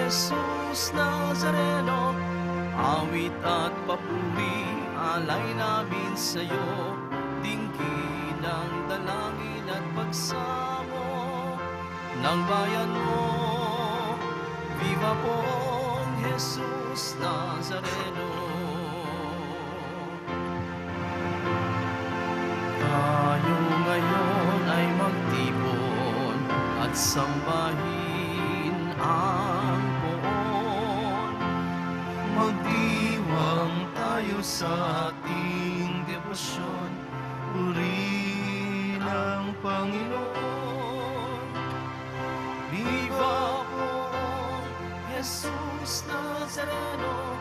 Jesus Nazareno, awit at papuri, alay namin sa'yo, dinggin ang dalangin at pagsamo ng bayan mo. Viva pong Jesus Nazareno. Tayo ngayon ay magtipon at sambahin ang poon. Magdiwang tayo sa ating debosyon, purihin ang Panginoon. Viva po Jesus Nazareno,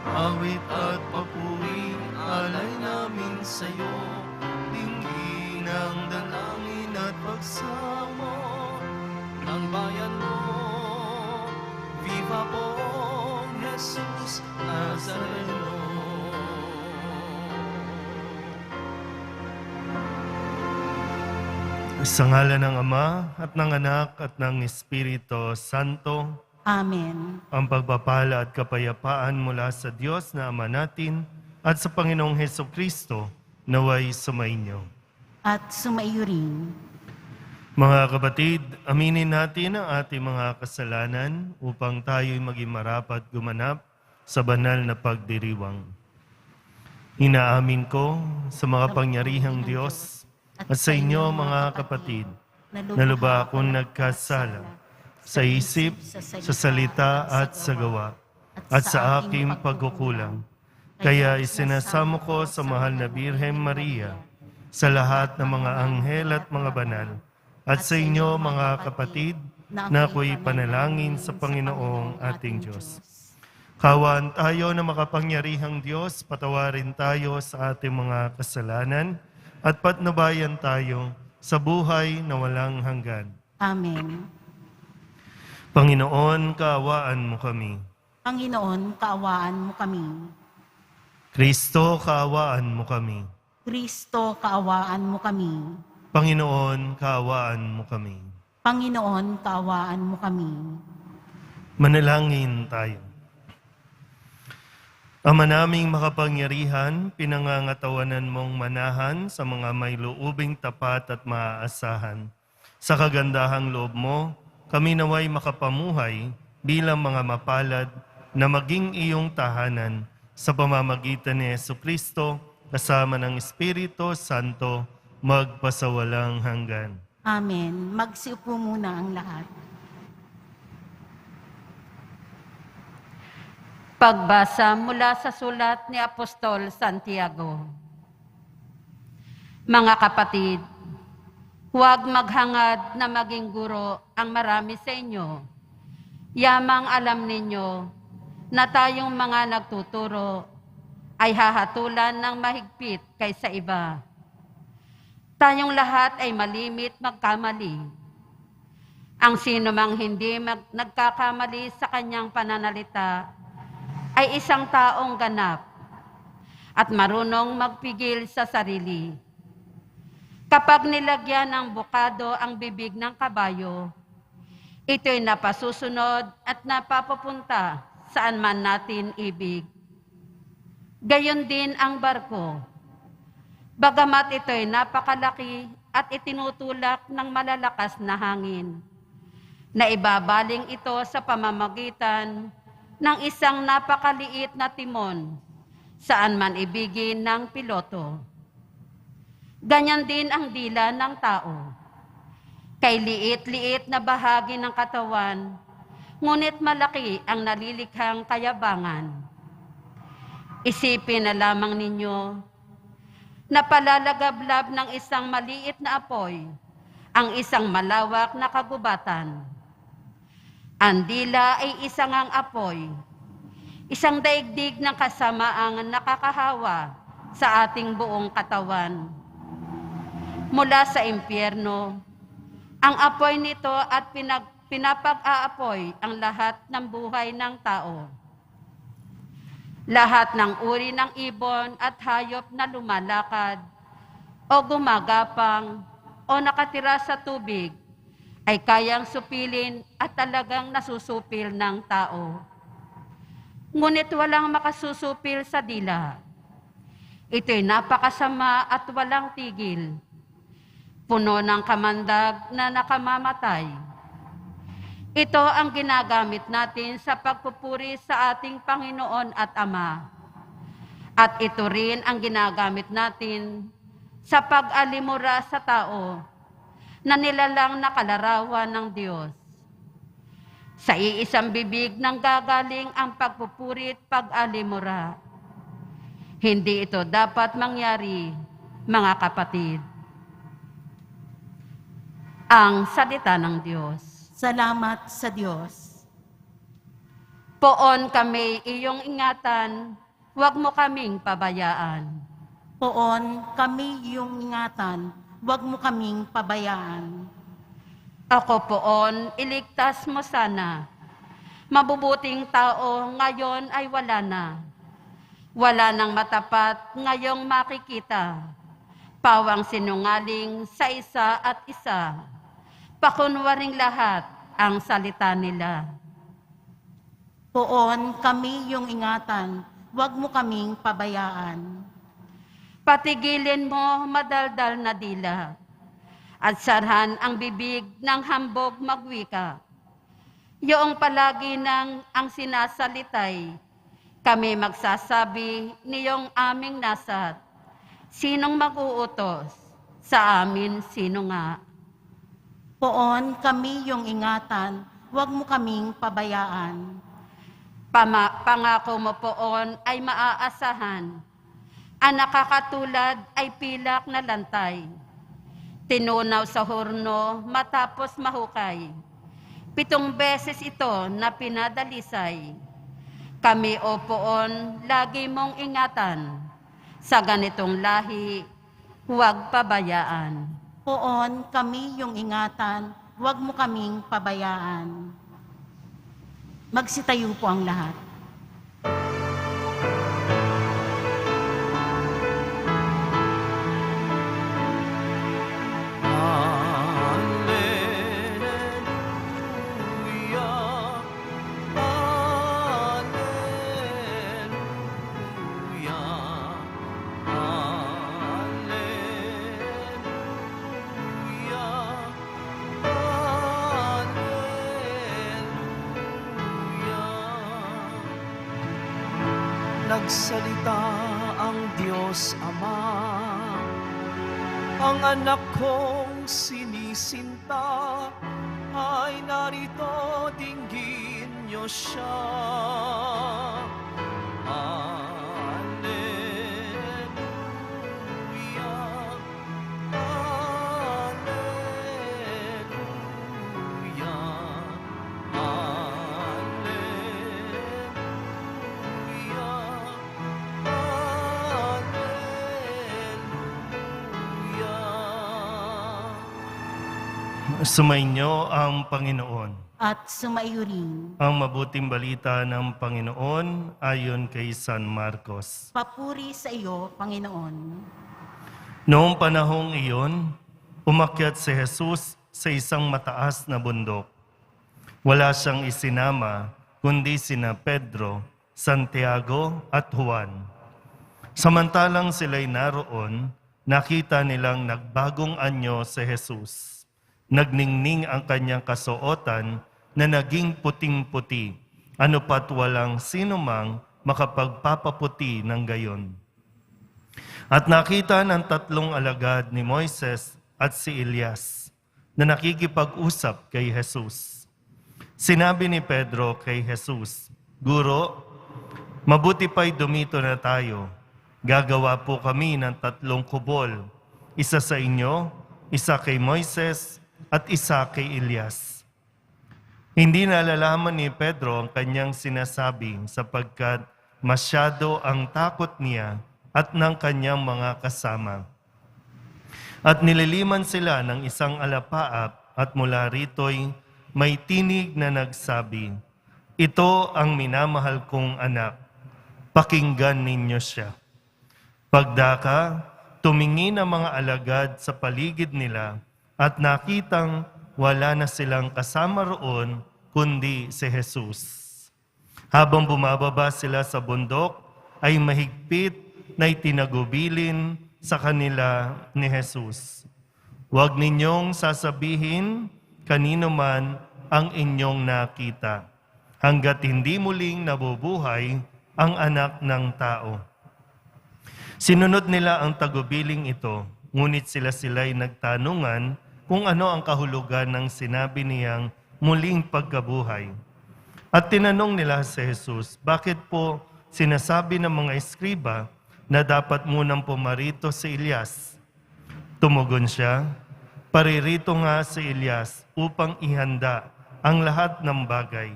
awit at papuri, alay namin sa'yo, dinggin ang dalangin at pagsamo ng bayan mo. Viva po Jesus Nazareno. Sa ngalan ng Ama at ng Anak at ng Espiritu Santo. Amen. Ang pagpapala at kapayapaan mula sa Diyos na Ama natin at sa Panginoong Hesukristo naway sumainyo. At sumaiyo rin. Mga kapatid, aminin natin ang ating mga kasalanan upang tayo'y maging marapat gumanap sa banal na pagdiriwang. Inaamin ko sa mga pangyarihang Diyos at sa inyo mga kapatid, na lubha akong nagkasala sa isip, sa salita at sa gawa, at sa aking pagkukulang. Kaya isinasamo ko sa mahal na Birhen Maria, sa lahat ng mga anghel at mga banal, at sa inyo mga kapatid, na ako'y panalangin sa Panginoong ating Diyos. Kawaan tayo na makapangyarihang Diyos, patawarin tayo sa ating mga kasalanan, at patnubayan tayo sa buhay na walang hanggan. Amen. Panginoon, kaawaan mo kami. Panginoon, kaawaan mo kami. Kristo, kaawaan mo kami. Kristo, kaawaan mo kami. Panginoon, kaawaan mo kami. Panginoon, kaawaan mo kami. Manalangin tayo. Ama naming makapangyarihan, pinangangatawanan mong manahan sa mga may loobing tapat at maaasahan. Sa kagandahang loob mo, kami naway makapamuhay bilang mga mapalad na maging iyong tahanan sa pamamagitan ni Jesucristo kasama ng Espiritu Santo magpasawalang hanggan. Amen. Magsiupo muna ang lahat. Pagbasa mula sa sulat ni Apostol Santiago. Mga kapatid, huwag maghangad na maging guro ang marami sa inyo. Yamang alam ninyo na tayong mga nagtuturo ay hahatulan ng mahigpit kaysa iba. Tayong lahat ay malimit magkamali. Ang sino mang hindi nagkakamali sa kanyang pananalita ay isang taong ganap at marunong magpigil sa sarili. Kapag nilagyan ng bukado ang bibig ng kabayo, ito'y napasusunod at napapupunta saan man natin ibig. Gayon din ang barko. Bagamat ito'y napakalaki at itinutulak ng malalakas na hangin, na ibabaling ito sa pamamagitan ng isang napakaliit na timon saan man ibigin ng piloto. Ganyan din ang dila ng tao. Kay liit-liit na bahagi ng katawan, ngunit malaki ang nalilikhang kayabangan. Isipin na lamang ninyo na palalagablab ng isang maliit na apoy ang isang malawak na kagubatan. Ang dila ay isang ang apoy, isang daigdig ng kasamaang nakakahawa sa ating buong katawan. Mula sa impyerno, ang apoy nito at pinapag-aapoy ang lahat ng buhay ng tao. Lahat ng uri ng ibon at hayop na lumalakad o gumagapang o nakatira sa tubig ay kayang supilin at talagang nasusupil ng tao. Ngunit walang makasusupil sa dila. Ito'y napakasama at walang tigil. Puno ng kamandag na nakamamatay. Ito ang ginagamit natin sa pagpupuri sa ating Panginoon at Ama. At ito rin ang ginagamit natin sa pag-alimura sa tao na nilalang na kalarawan ng Diyos. Sa iisang bibig nang gagaling ang pagpupuri at pag-alimura. Hindi ito dapat mangyari, mga kapatid. Ang salita ng Diyos. Salamat sa Diyos. Poon kami iyong ingatan, huwag mo kaming pabayaan. Poon kami iyong ingatan, huwag mo kaming pabayaan. Ako poon, iligtas mo sana. Mabubuting tao ngayon ay wala na. Wala nang matapat ngayong makikita. Pawang sinungaling sa isa at isa. Pakunwaring lahat ang salita nila. Poon kami iyong ingatan, huwag mo kaming pabayaan. Patigilin mo madaldal na dila at sarhan ang bibig ng hambog magwika. Yoong palagi nang ang sinasalitay, kami magsasabi niyong aming nasat. Sinong mag-uutos? Sa amin sino nga? Poon kami iyong ingatan, huwag mo kaming pabayaan. Pangako mo poon ay maaasahan. Ang nakakatulad ay pilak na lantay. Tinunaw sa horno matapos mahukay. 7 beses ito na pinadalisay. Kami o poon, lagi mong ingatan. Sa ganitong lahi, huwag pabayaan. Poon kami iyong ingatan, huwag mo kaming pabayaan. Magsitayo po ang lahat. Nagsalita ang Diyos Ama, ang anak kong sinisinta, ay narito, dinggin niyo siya. Alleluia, alleluia, Sumainyo ang Panginoon. At sumaiyo rin. Ang mabuting balita ng Panginoon ayon kay San Marcos. Papuri sa iyo, Panginoon. Noong panahong iyon, umakyat si Jesus sa isang mataas na bundok. Wala siyang isinama, kundi sina Pedro, Santiago at Juan. Samantalang sila'y naroon, nakita nilang nagbagong anyo si Jesus. Nagningning ang kanyang kasuotan na naging puting-puti, ano pat walang sinumang makapagpapaputi ng gayon. At nakita ng 3 alagad ni Moises at si Elias na nakikipag-usap kay Jesus. Sinabi ni Pedro kay Jesus, "Guro, mabuti pa'y dumito na tayo. Gagawa po kami ng 3 kubol, isa sa inyo, isa kay Moises, at isa kay Elias." Hindi nalalaman ni Pedro ang kanyang sinasabi sapagkat masyado ang takot niya at ng kanyang mga kasama. At nililiman sila ng isang alapaap at mula rito'y may tinig na nagsabi, "Ito ang minamahal kong anak, pakinggan ninyo siya." Pagdaka, tumingin ang mga alagad sa paligid nila at nakitang wala na silang kasama roon kundi si Jesus. Habang bumababa sila sa bundok, ay mahigpit na itinagubilin sa kanila ni Jesus. Huwag ninyong sasabihin kanino man ang inyong nakita, hanggat hindi muling nabubuhay ang anak ng tao. Sinunod nila ang tagubiling ito, ngunit sila'y nagtanungan kung ano ang kahulugan ng sinabi niyang muling pagkabuhay. At tinanong nila si Jesus, bakit po sinasabi ng mga eskriba na dapat munang pumarito si Elias? Tumugon siya, paririto nga si Elias upang ihanda ang lahat ng bagay.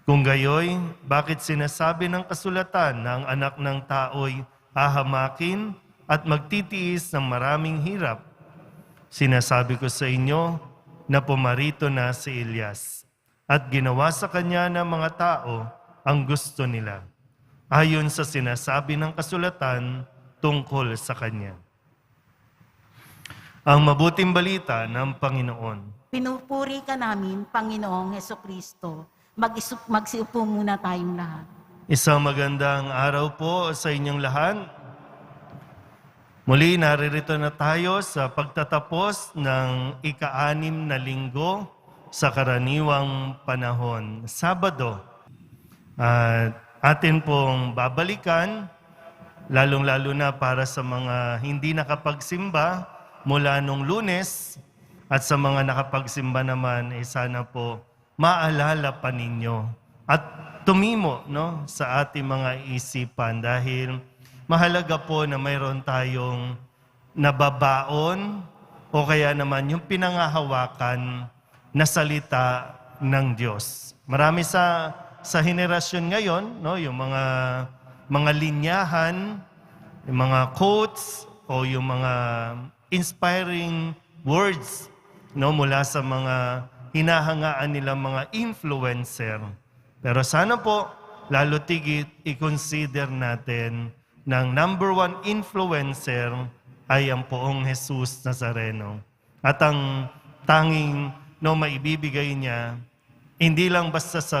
Kung gayoy, bakit sinasabi ng kasulatan na ang anak ng tao'y hahamakin at magtitiis ng maraming hirap? Sinasabi ko sa inyo na pumarito na si Elias at ginawa sa kanya ng mga tao ang gusto nila, ayon sa sinasabi ng kasulatan tungkol sa kanya. Ang mabuting balita ng Panginoon. Pinupuri ka namin, Panginoong Hesukristo. Magsiupo muna tayong lahat. Isang magandang araw po sa inyong lahat. Muli, naririto na tayo sa pagtatapos ng ika-6 na linggo sa karaniwang panahon, Sabado. At atin pong babalikan, lalong-lalo na para sa mga hindi nakapagsimba mula nung Lunes, at sa mga nakapagsimba naman, sana po maalala pa ninyo at tumimo sa ating mga isipan dahil mahalaga po na mayroon tayong nababaon o kaya naman yung pinangahawakan na salita ng Diyos. Marami sa henerasyon ngayon, yung mga linyahan, yung mga quotes o yung mga inspiring words mula sa mga hinahangaan nilang mga influencer. Pero sana po, lalo tigit i-consider natin ng number 1 influencer ay ang poong Jesus Nazareno. At ang tanging maibibigay niya, hindi lang basta sa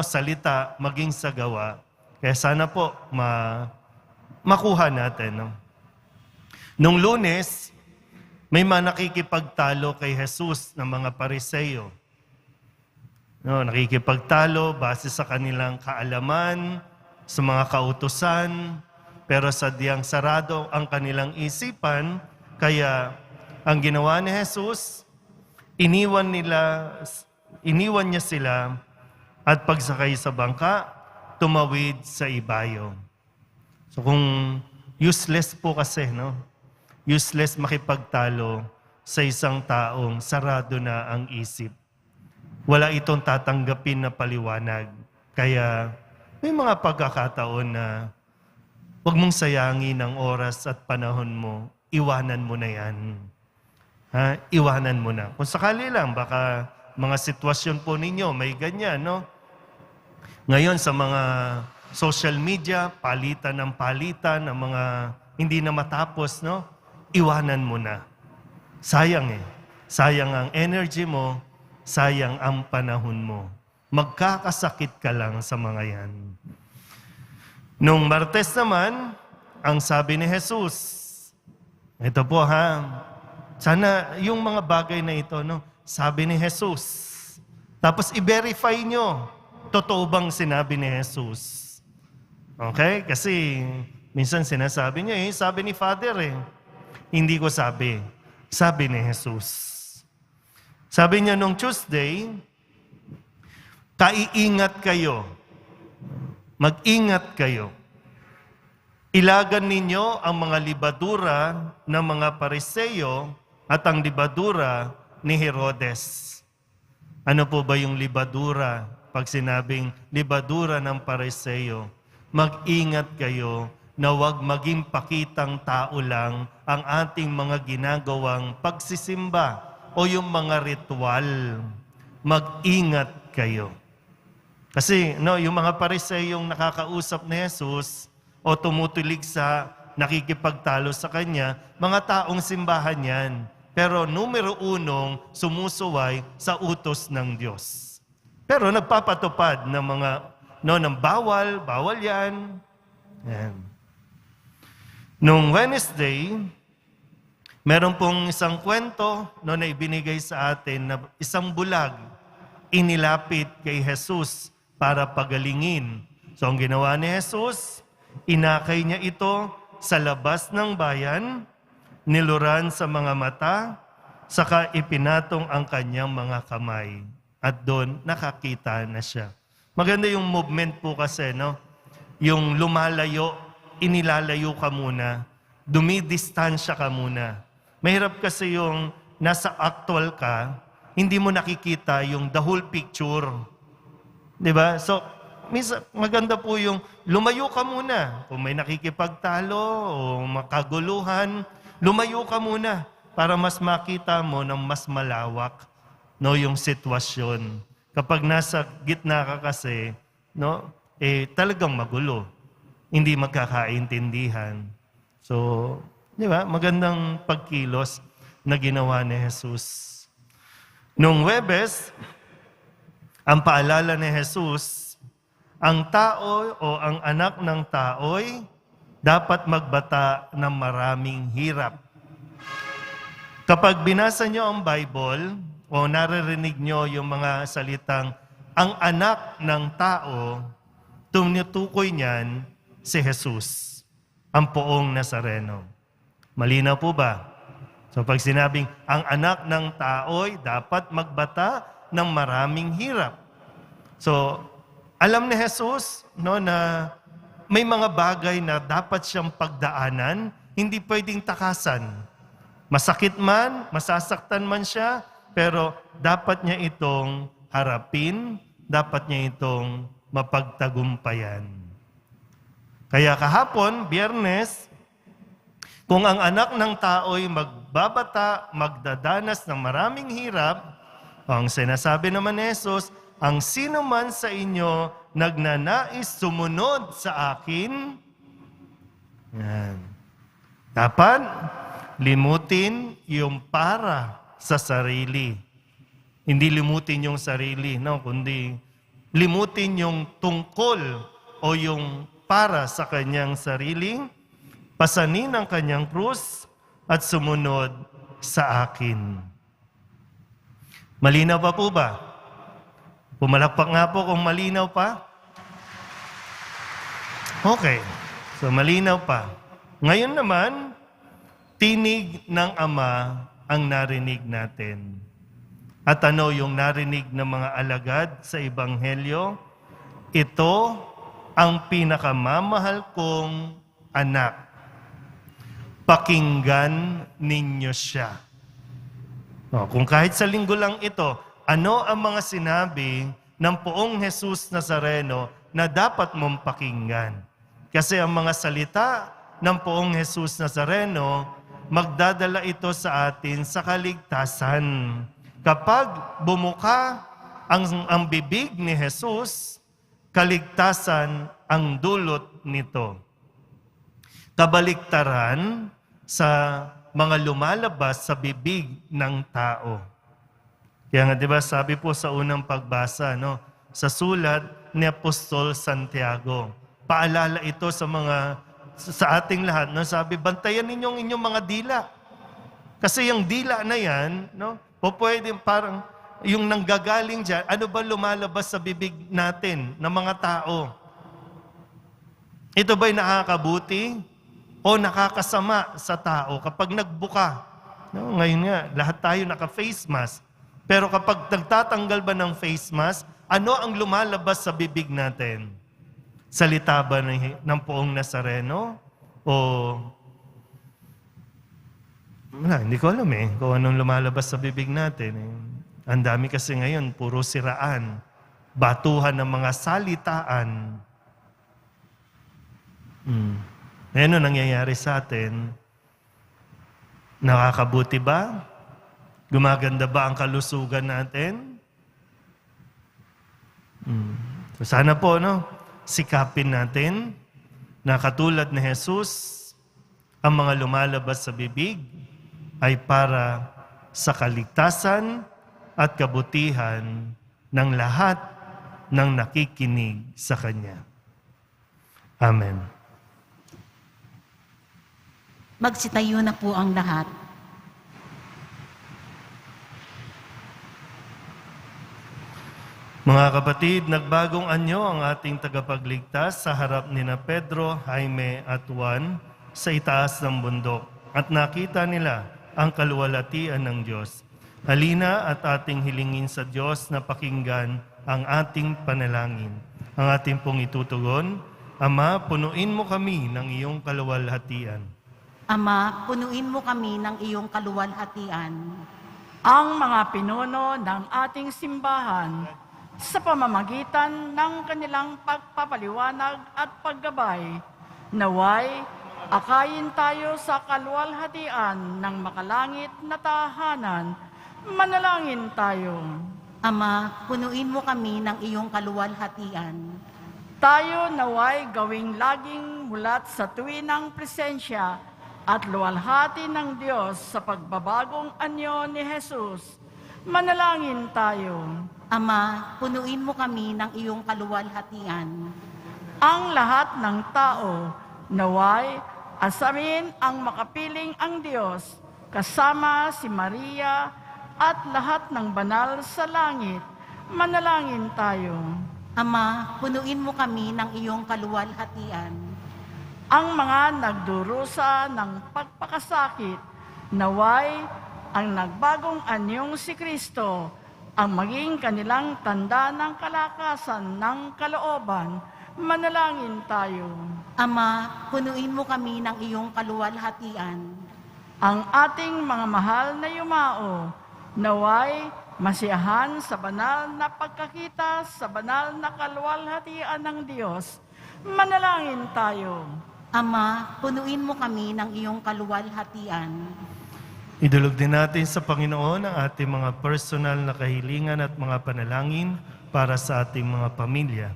salita, maging sa gawa. Kaya sana po makuha natin. Nung Lunes, may mga nakikipagtalo kay Jesus ng mga Pariseo. Nakikipagtalo base sa kanilang kaalaman, sa mga kautusan, pero sadyang sarado ang kanilang isipan, kaya ang ginawa ni Jesus, iniwan niya sila at pagsakay sa bangka, tumawid sa ibayo. So kung useless po kasi, useless makipagtalo sa isang taong sarado na ang isip. Wala itong tatanggapin na paliwanag. Kaya may mga pagkakataon na huwag mong sayangin ang oras at panahon mo, iwanan mo na yan. Iwanan mo na. Kung sakali lang, baka mga sitwasyon po ninyo, may ganyan, Ngayon sa mga social media, palitan ng mga hindi na matapos, iwanan mo na. Sayang Sayang ang energy mo, sayang ang panahon mo. Magkakasakit ka lang sa mga yan. Nung Martes naman, ang sabi ni Jesus, ito po sana yung mga bagay na ito, sabi ni Jesus. Tapos i-verify nyo, totoo bang sinabi ni Jesus? Okay? Kasi minsan sinasabi niya, sabi ni Father Hindi ko sabi. Sabi ni Jesus. Sabi niya nung Tuesday, kaiingat kayo. Mag-ingat kayo. Ilagan ninyo ang mga libadura ng mga Pariseo at ang libadura ni Herodes. Ano po ba yung libadura? Pag sinabing libadura ng Pariseo, mag-ingat kayo na huwag maging pakitang tao lang ang ating mga ginagawang pagsisimba o yung mga ritual. Mag-ingat kayo. Kasi yung mga Pariseyong nakakausap ni Jesus o tumutulig sa nakikipagtalo sa Kanya, mga taong simbahan yan. pero numero unong sumusuway sa utos ng Diyos. Pero nagpapatupad ng mga ng bawal yan. Yan. Nung Wednesday, meron pong isang kwento na ibinigay sa atin na isang bulag inilapit kay Jesus para pagalingin. So ang ginawa ni Jesus, inakay niya ito sa labas ng bayan, niluran sa mga mata, saka ipinatong ang kanyang mga kamay. At doon, nakakita na siya. Maganda yung movement po kasi, no? Yung lumalayo, inilalayo ka muna, dumidistansya ka muna. Mahirap kasi yung nasa actual ka, hindi mo nakikita yung the whole picture. Diba? So, maganda po yung lumayo ka muna. Kung may nakikipagtalo o makaguluhan, lumayo ka muna para mas makita mo ng mas malawak yung sitwasyon. Kapag nasa gitna ka kasi, talagang magulo. Hindi magkakaintindihan. So, di ba? Magandang pagkilos na ginawa ni Jesus. Nung Huwebes, ang paalala ni Jesus, ang tao o ang anak ng tao'y dapat magbata ng maraming hirap. Kapag binasa nyo ang Bible o naririnig nyo yung mga salitang ang anak ng tao, tumutukoy niyan si Jesus, ang poong Nazareno. Malinaw po ba? So pag sinabing ang anak ng tao'y dapat magbata ng maraming hirap. So alam ni Jesus na may mga bagay na dapat siyang pagdaanan, hindi pwedeng takasan. Masakit man, masasaktan man siya, pero dapat niya itong harapin, dapat niya itong mapagtagumpayan. Kaya kahapon, Biyernes, kung ang anak ng tao'y magbabata, magdadanas ng maraming hirap, ang sinasabi naman ni Jesus, ang sino man sa inyo nagnanais sumunod sa akin, yan. Dapat limutin yung para sa sarili. Hindi limutin yung sarili, kundi limutin yung tungkol o yung para sa kanyang sarili, pasanin ang kanyang krus at sumunod sa akin. Malinaw pa po ba? Pumalakpak nga po kung malinaw pa. Okay. So malinaw pa. Ngayon naman, tinig ng Ama ang narinig natin. At ano yung narinig ng mga alagad sa Ebanghelyo? Ito ang pinakamamahal kong anak. Pakinggan ninyo siya. Kung kahit sa linggo lang ito, ano ang mga sinabi ng poong Jesus Nazareno na dapat mong pakinggan? Kasi ang mga salita ng poong Jesus Nazareno, magdadala ito sa atin sa kaligtasan. Kapag bumuka ang bibig ni Jesus, kaligtasan ang dulot nito. Kabaliktaran sa mga lumalabas sa bibig ng tao. Kaya nga 'di ba sabi po sa unang pagbasa sa sulat ni Apostol Santiago. Paalala ito sa ating lahat, sabi bantayan ninyong inyong mga dila. Kasi yung dila na 'yan, pwede parang yung nanggagaling diyan, ano ba lumalabas sa bibig natin ng mga tao? Ito ba'y nakakabuti o nakakasama sa tao kapag nagbuka? Ngayon nga, lahat tayo naka-face mask. Pero kapag nagtatanggal ba ng face mask, ano ang lumalabas sa bibig natin? Salita ba ng poong Nazareno? O wala, hindi ko alam kung anong lumalabas sa bibig natin. Ang dami kasi ngayon, puro siraan, batuhan ng mga salitaan. Ano nangyayari sa atin? Nakakabuti ba? Gumaganda ba ang kalusugan natin? So sana po, sikapin natin na katulad ni Jesus, ang mga lumalabas sa bibig ay para sa kaligtasan at kabutihan ng lahat ng nakikinig sa Kanya. Amen. Magsitayo na po ang lahat. Mga kapatid, nagbagong anyo ang ating tagapagligtas sa harap ni na Pedro, Jaime at Juan sa itaas ng bundok at nakita nila ang kaluwalhatian ng Diyos. Halina at ating hilingin sa Diyos na pakinggan ang ating panalangin. Ang ating pong itutugon, Ama, punuin mo kami ng iyong kaluwalhatian. Ama, punuin mo kami ng iyong kaluwalhatian. Ang mga pinuno ng ating simbahan sa pamamagitan ng kanilang pagpapaliwanag at paggabay, naway akayin tayo sa kaluwalhatian ng makalangit na tahanan. Manalangin tayo. Ama, punuin mo kami ng iyong kaluwalhatian. Tayo naway gawing laging mulat sa tuwinang presensya at luwalhati ng Diyos sa pagbabagong anyo ni Jesus. Manalangin tayo. Ama, punuin mo kami ng iyong kaluwalhatian. Ang lahat ng tao naway asamin ang makapiling ang Diyos kasama si Maria at lahat ng banal sa langit. Manalangin tayo. Ama, punuin mo kami ng iyong kaluwalhatian. Ang mga nagdurusa ng pagpakasakit, naway ang nagbagong anyong si Kristo, ang maging kanilang tanda ng kalakasan ng kalooban. Manalangin tayo. Ama, punuin mo kami ng iyong kaluwalhatian. Ang ating mga mahal na yumao, naway masiyahan sa banal na pagkakita sa banal na kaluwalhatian ng Diyos. Manalangin tayo. Ama, punuin mo kami ng iyong kaluwalhatian. Idulog din natin sa Panginoon ang ating mga personal na kahilingan at mga panalangin para sa ating mga pamilya.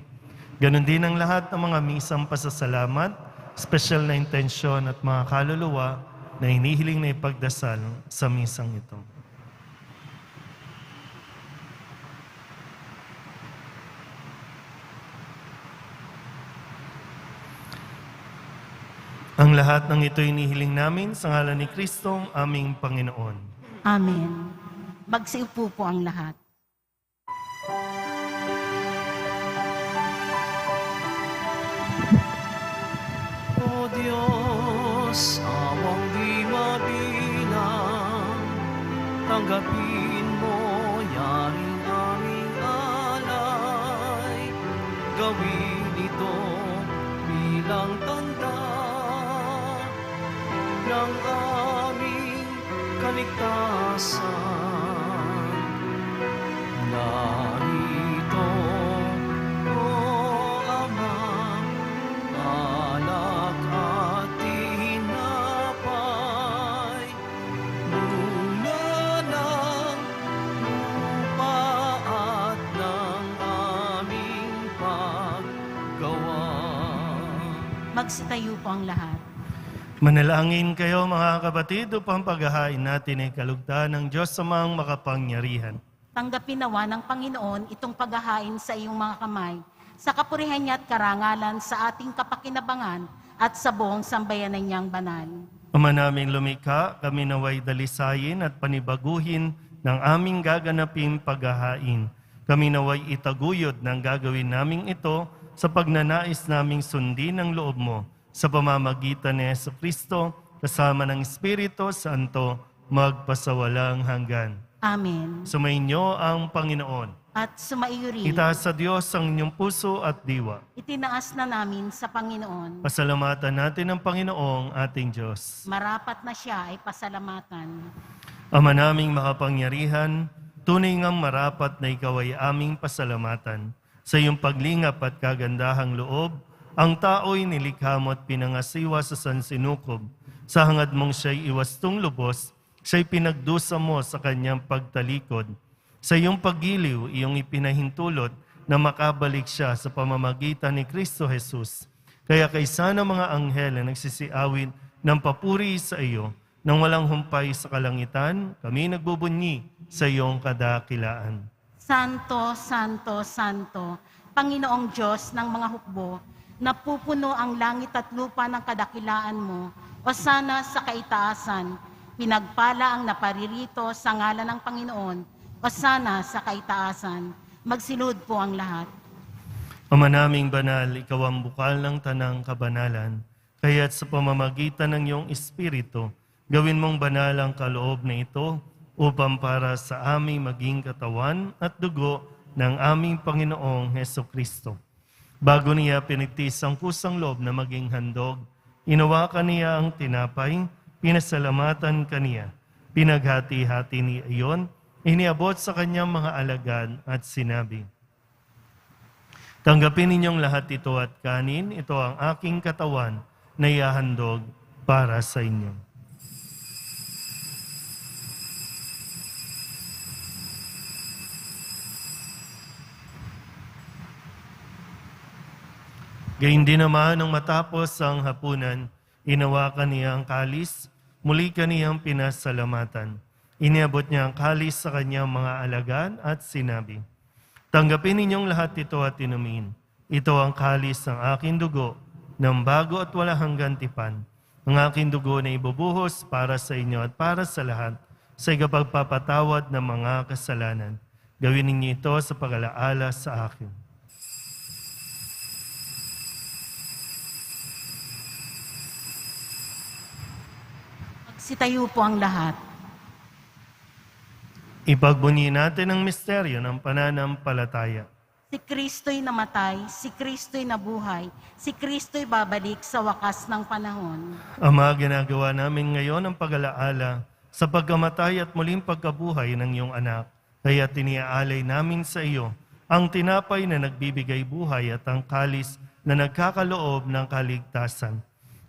Ganon din ang lahat ng mga misang pasasalamat, special na intensyon at mga kaluluwa na hinihiling na ipagdasal sa misang ito. Ang lahat ng ito hinihiling namin sa ngalan ni Kristong aming Panginoon. Amen. Magsiupo po ang lahat. O Diyos, awang di mabilang, tanggapin mo yaring aming alay, gawin ito bilang tanda ng aming kaligtasan. Narito, O Ama, alak at tinapay, mula ng lupa at ng aming paggawa. Magsitayo po ang lahat. Manalangin kayo mga kapatid upang paghahain natin ay kalugdan ng Diyos Amang makapangyarihan. Tanggapin nawa ng Panginoon itong paghahain sa iyong mga kamay, sa kapurihan niya at karangalan sa ating kapakinabangan at sa buong sambayanan niyang banal. Ama naming lumikha, kami naway dalisayin at panibaguhin ng aming gaganaping paghahain. Kami naway itaguyod ng gagawin naming ito sa pagnanais naming sundin ang loob mo sa pamamagitan ni Jesucristo kasama ng Espiritu Santo magpasawalang hanggan. Amen. Sumainyo ang Panginoon. At sumaiyo rin, Itaas sa Diyos ang inyong puso at diwa. itinaas na namin sa Panginoon. Pasalamatan natin ang Panginoong ating Diyos. Marapat na siya ay pasalamatan. Ama naming makapangyarihan, tunay ngang marapat na ikaw ay aming pasalamatan. Sa iyong paglingap at kagandahang loob, ang tao'y nilikha mo at pinangasiwa sa sansinukob. Sa hangad mong siya'y iwastong lubos, siya'y pinagdusa mo sa kanyang pagtalikod. Sa iyong paggiliw, iyong ipinahintulot na makabalik siya sa pamamagitan ni Kristo Jesus. Kaya kaysa ng mga anghel na nagsisiawin ng papuri sa iyo, nang walang humpay sa kalangitan, kami nagbubunyi sa iyong kadakilaan. Santo, Santo, Santo, Panginoong Diyos ng mga hukbo, napupuno ang langit at lupa ng kadakilaan mo, o sana sa kaitaasan, pinagpala ang naparirito sa ngalan ng Panginoon, o sana sa kaitaasan, magsilud po ang lahat. Ama naming banal, ikaw ang bukal ng tanang kabanalan, kaya't sa pamamagitan ng iyong Espiritu, gawin mong banal ang kaloob na ito upang para sa aming maging katawan at dugo ng aming Panginoong Hesukristo. Bago niya pinigtis ang kusang loob na maging handog, inawakan niya ang tinapay, pinasalamatan kaniya, pinaghati-hati niya iyon, iniabot sa kanyang mga alagad at sinabi, "Tanggapin ninyong lahat ito at kanin, ito ang aking katawan na ihahandog para sa inyo." Gayun din naman nang matapos ang hapunan, inawakan niya ang kalis, muli kaniyang pinasalamatan. Iniabot niya ang kalis sa kanyang mga alagad at sinabi, "Tanggapin ninyong lahat ito at inumin. Ito ang kalis ng aking dugo, ng bago at walang hanggang tipan. Ang aking dugo na ibubuhos para sa inyo at para sa lahat, sa ikapagpapatawad ng mga kasalanan. Gawin ninyo ito sa pag-alaala sa akin." Magsitayo po ang lahat. Ipagbunyi natin ang misteryo ng pananampalataya. Si Kristo'y namatay, si Kristo'y nabuhay, si Kristo'y babalik sa wakas ng panahon. Ama, ginagawa namin ngayon ang pag-alaala sa pagkamatay at muling pagkabuhay ng iyong anak. Kaya tiniaalay namin sa iyo ang tinapay na nagbibigay buhay at ang kalis na nagkakaloob ng kaligtasan.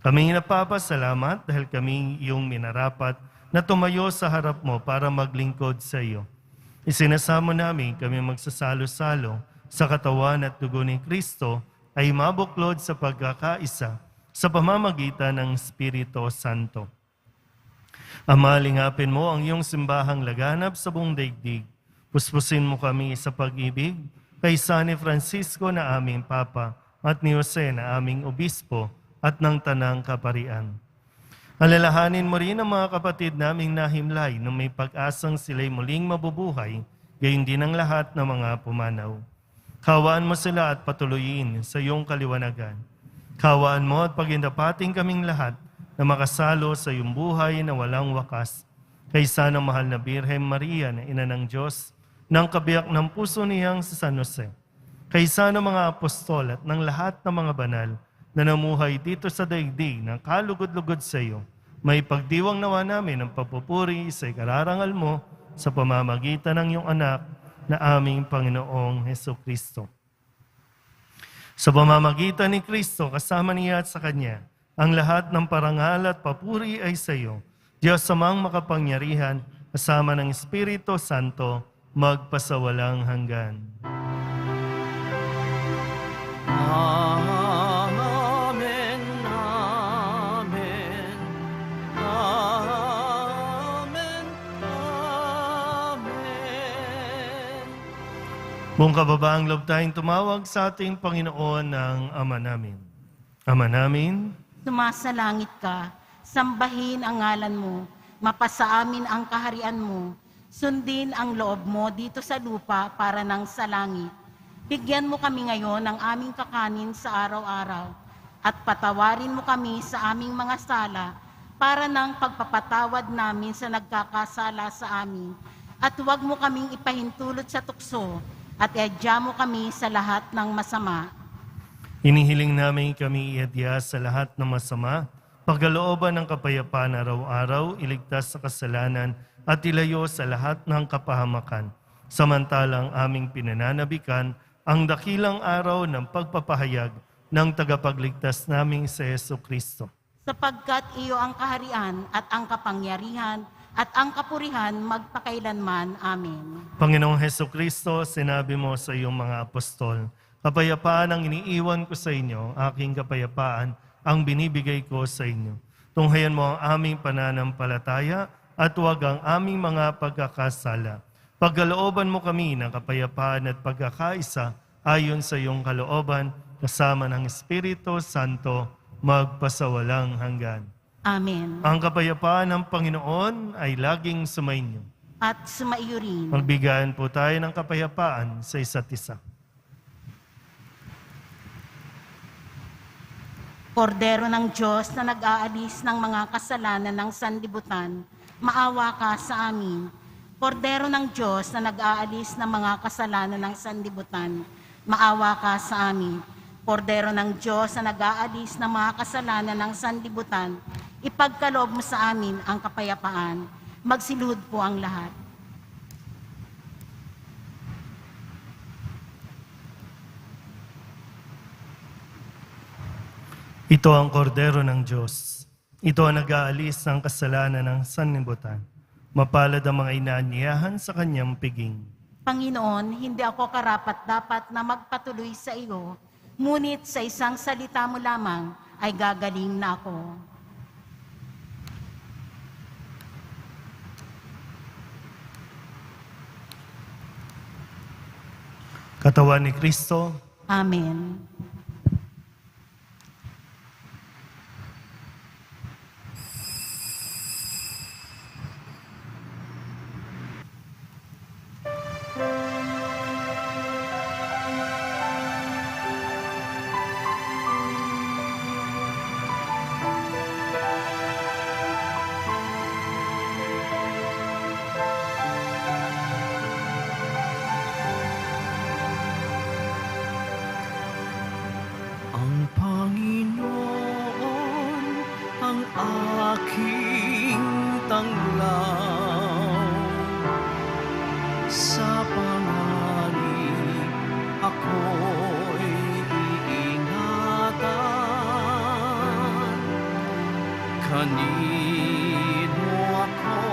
Kami napapasalamat dahil kami iyong minarapat na tumayo sa harap mo para maglingkod sa iyo. Isinasamo namin kami magsasalo-salo sa katawan at dugo ni Kristo ay mabuklod sa pagkakaisa sa pamamagitan ng Espiritu Santo. Ama, lingapin mo ang iyong simbahang laganap sa buong daigdig. Puspusin mo kami sa pag-ibig kay San Francisco na aming Papa at ni Jose na aming Obispo at ng Tanang Kaparian. Alalahanin mo rin ang mga kapatid naming nahimlay na may pag-asang sila'y muling mabubuhay, gayon din ang lahat ng mga pumanaw. Kawaan mo sila at patuloyin sa iyong kaliwanagan. Kawaan mo at pagindapating kaming lahat na makasalo sa iyong buhay na walang wakas. Kaysa ng mahal na Birhen Maria na Ina ng Diyos, ng kabiyak ng puso niyang si San Jose. Kaysa ng mga apostol at ng lahat ng mga banal na namuhay dito sa daigdig ng kalugod-lugod sa iyo, may pagdiwang nawa namin ang papupuri sa ikararangal mo sa pamamagitan ng iyong anak na aming Panginoong Hesukristo. Sa pamamagitan ni Kristo, kasama niya at sa Kanya, ang lahat ng parangal at papuri ay sa iyo, Diyos amang makapangyarihan, kasama ng Espiritu Santo, magpasawalang hanggan. Amen, amen, amen, amen. Buong kababaang loob tayong tumawag sa ating Panginoon ng Ama namin. Ama namin, Sumasalangit ka, sambahin ang ngalan mo, mapasa amin ang kaharian mo, sundin ang loob mo dito sa lupa para nang sa langit. Bigyan mo kami ngayon ng aming kakanin sa araw-araw at patawarin mo kami sa aming mga sala para nang pagpapatawad namin sa nagkakasala sa amin. At huwag mo kaming ipahintulot sa tukso at iadya mo kami sa lahat ng masama. inihiling namin kami iadya sa lahat ng masama, pagkalooban ng kapayapaan araw-araw, iligtas sa kasalanan at ilayo sa lahat ng kapahamakan. Samantalang aming pinananabikan ang dakilang araw ng pagpapahayag ng tagapagligtas naming si Jesucristo. Sapagkat iyo ang kaharian at ang kapangyarihan at ang kapurihan magpakailanman. Amen. Panginoong Jesucristo, sinabi mo sa iyong mga apostol, kapayapaan ang iniiwan ko sa inyo, aking kapayapaan ang binibigay ko sa inyo. Tunghayan mo ang aming pananampalataya at huwag ang aming mga pagkakasala. Pagkalooban mo kami ng kapayapaan at pagkakaisa ayon sa iyong kalooban, kasama ng Espiritu Santo, magpasawalang hanggan. Amen. Ang kapayapaan ng Panginoon ay laging sumainyo. At sumaiyo rin. Magbigayan po tayo ng kapayapaan sa isa't isa. Kordero ng Diyos na nag-aalis ng mga kasalanan ng sanlibutan, maawa ka sa amin. Kordero ng Diyos na nag-aalis ng mga kasalanan ng sanlibutan, maawa ka sa amin. Kordero ng Diyos na nag-aalis ng mga kasalanan ng sanlibutan, ipagkaloob mo sa amin ang kapayapaan. Magsiluhod po ang lahat. Ito ang kordero ng Diyos. Ito ang nag-aalis ng kasalanan ng sanlibutan. Mapalad ang mga inaanyayahan sa kanyang piging. Panginoon, hindi ako karapat-dapat na magpatuloy sa iyo, ngunit sa isang salita mo lamang ay gagaling na ako. Katawan ni Kristo, Amen. Ang Panginoon ang aking tanglaw, sa panganib ako'y iingatan. Kanino ako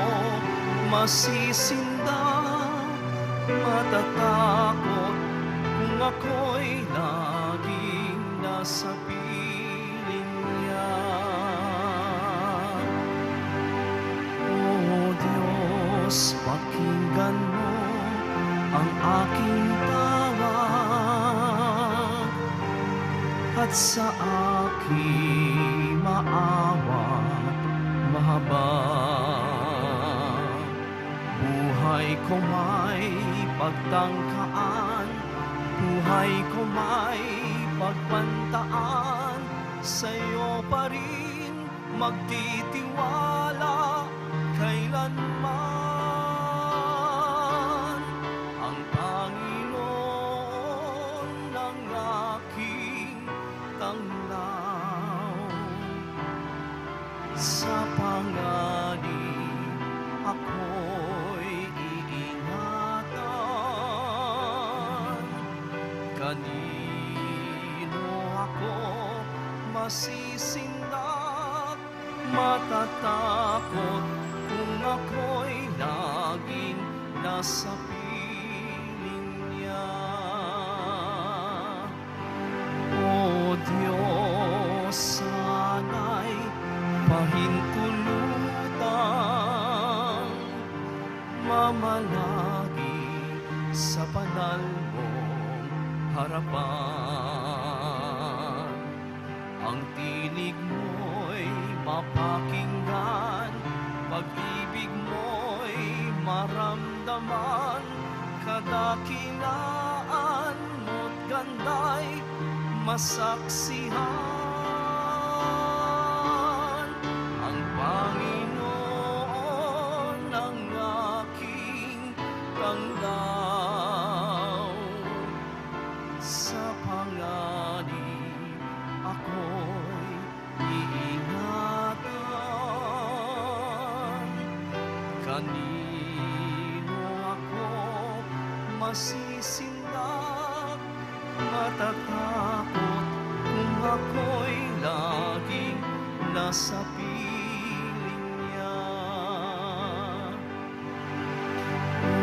masisinda, matatakot kung ako'y laging nasa piling niya. O Diyos, pakinggan mo ang aking tawag, at sa aking maawa mahabag. Buhay ko may pagtangkaan, buhay ko may pagpantaan, sa'yo pa rin magtitiwala kailanman. Ang Panginoon ang aking tanglaw, sa panganib ako'y iingatan. Kanino ako masisindak, matatakot kung ako'y laging nasa piling niya. O Diyos, sana'y pahintulutan, mamalagi sa banal mong harapan. Ang tinig mo'y mapakinggan, pag-ibig mo'y maramdaman, kadakilaan mo't ganda'y masaksihan. Ang Panginoon ang aking tanglaw, sa panganib ako'y iingatan. Kanino ako masisindak, matatakot kung ako'y laging nasa piling niya.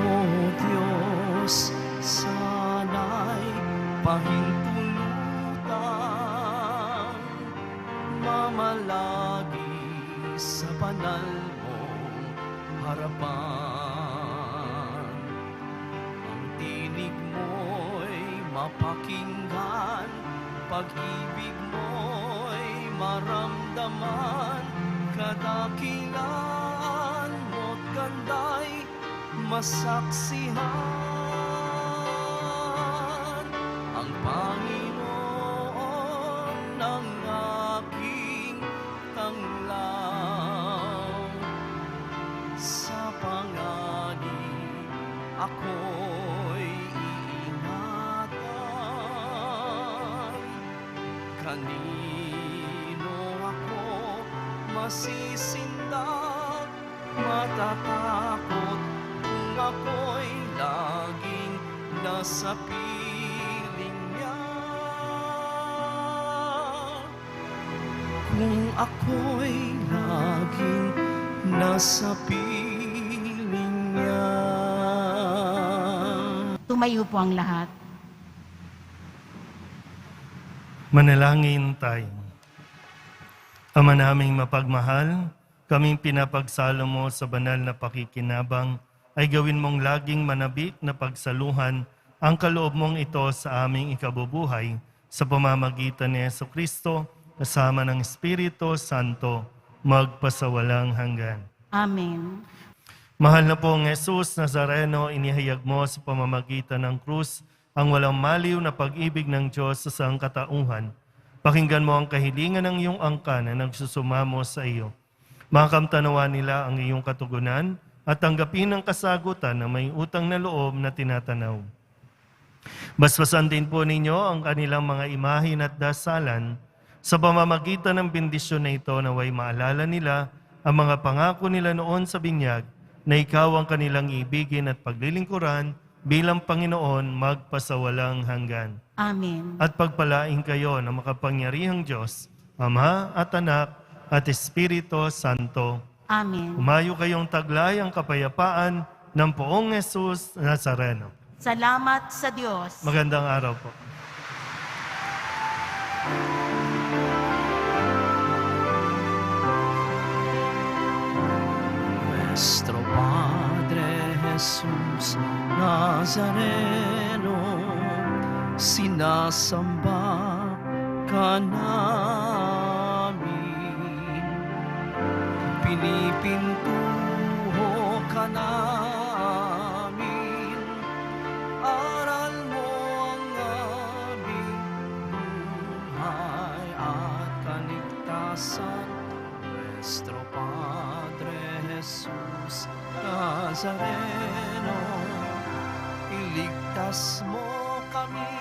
O Diyos, sana'y pahintulutan, mamalagi banal mong harapan. Ang tinig mo'y mapakinggan, pag-ibig mo'y maramdaman, kadakilaan mo't ganda'y masaksihan. Ang Panginoon ng aking tanglaw, sa panganib ako'y iingatan. Kanino ako masisindak, matatakot kung ako'y laging nasa piling niya. Kung ako'y laging nasa piling niya. Tumayo po ang lahat. Manalangin tayo. Ama naming mapagmahal, kaming pinapagsalo mo sa banal na pakikinabang, ay gawin mong laging manabik na pagsaluhan ang kaloob mong ito sa aming ikabubuhay sa pamamagitan ni Jesucristo kasama ng Espiritu Santo magpasawalang hanggan. Amen. Mahal na pong Jesus Nazareno, inihayag mo sa pamamagitan ng krus ang walang maliw na pag-ibig ng Diyos sa sangkatauhan. Pakinggan mo ang kahilingan ng iyong angkan na nagsusumamo sa iyo. Makamtanawa nila ang iyong katugunan at tanggapin ang kasagutan na may utang na loob na tinatanaw. Basbasan din po ninyo ang kanilang mga imahin at dasalan sa pamamagitan ng bendisyon na ito, naway maalala nila ang mga pangako nila noon sa binyag na ikaw ang kanilang ibigin at paglilingkuran bilang Panginoon magpasawalang hanggan. Amen. At pagpalain kayo ng makapangyarihang Diyos, Ama at Anak at Espiritu Santo. Amen. Umayo kayong taglay ang kapayapaan ng Poong Jesus Nazareno. Salamat sa Diyos. Magandang araw po. Nuestro Padre Jesus Nazareno, sinasamba ka namin, pinipintuho ka namin, aral mo ang aming buhay at kaligtasan. Nuestro Padre Jesus Nazareno, iligtas mo kami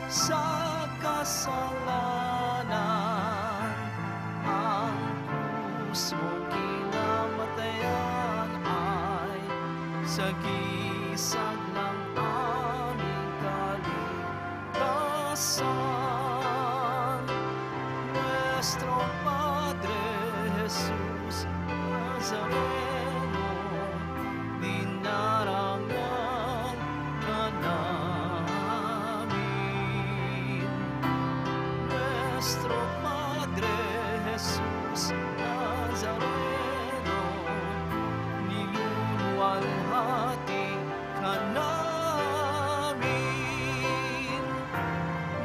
sa kasalanan. Ang krus mo kinamatayan ay sagisag ng aming kaligtasan. Nuestro Padre Jesus Nazareno, dinarangan ka namin. Nuestro Padre Jesus Nazareno, niluluwalhati ka namin.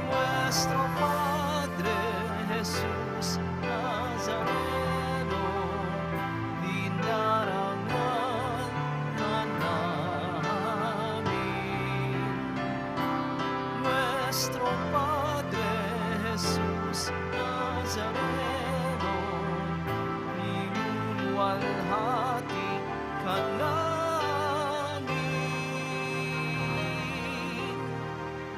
Nuestro Padre Jesus Nazareno, dinarangan ka namin. Nuestro Padre Jesus Nazareno,